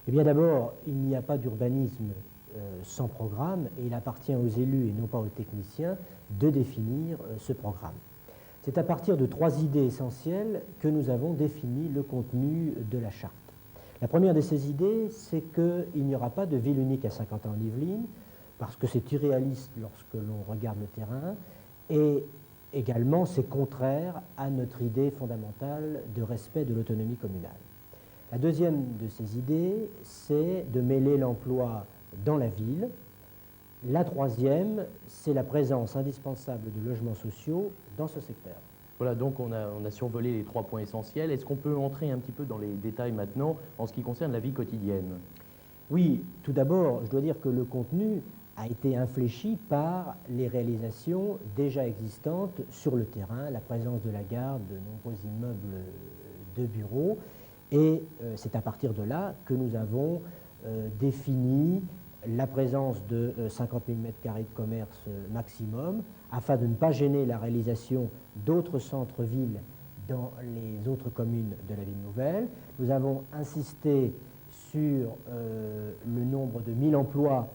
Eh bien d'abord, il n'y a pas d'urbanisme sans programme et il appartient aux élus et non pas aux techniciens de définir ce programme. C'est à partir de 3 idées essentielles que nous avons défini le contenu de la charte. La première de ces idées, c'est qu'il n'y aura pas de ville unique à Saint-Quentin-en-Yvelines, parce que c'est irréaliste lorsque l'on regarde le terrain, et également c'est contraire à notre idée fondamentale de respect de l'autonomie communale. La deuxième de ces idées, c'est de mêler l'emploi dans la ville. La troisième, c'est la présence indispensable de logements sociaux dans ce secteur. Voilà, donc on a survolé les 3 points essentiels. Est-ce qu'on peut entrer un petit peu dans les détails maintenant en ce qui concerne la vie quotidienne? Oui, tout d'abord, je dois dire que le contenu a été infléchi par les réalisations déjà existantes sur le terrain, la présence de la gare, de nombreux immeubles de bureaux, et c'est à partir de là que nous avons défini la présence de 50 000 m² de commerce maximum, afin de ne pas gêner la réalisation d'autres centres-villes dans les autres communes de la ville nouvelle. Nous avons insisté sur le nombre de 1000 emplois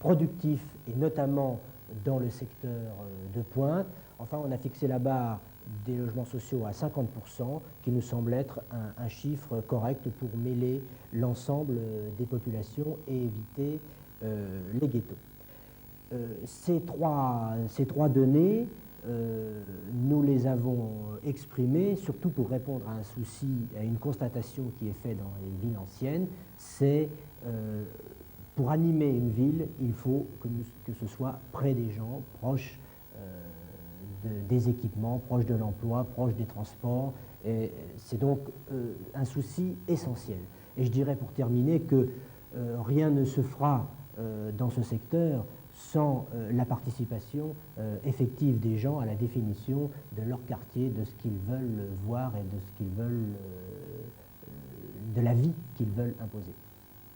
productifs, et notamment dans le secteur de pointe. Enfin, on a fixé la barre des logements sociaux à 50%, qui nous semble être un chiffre correct pour mêler l'ensemble des populations et éviter les ghettos. Ces trois données, nous les avons exprimées surtout pour répondre à un souci, à une constatation qui est faite dans les villes anciennes, c'est pour animer une ville, il faut que ce soit près des gens, proche des équipements, proche de l'emploi, proche des transports. C'est donc un souci essentiel. Et je dirais pour terminer que rien ne se fera dans ce secteur sans la participation effective des gens à la définition de leur quartier, de ce qu'ils veulent voir et de ce qu'ils veulent, de la vie qu'ils veulent imposer.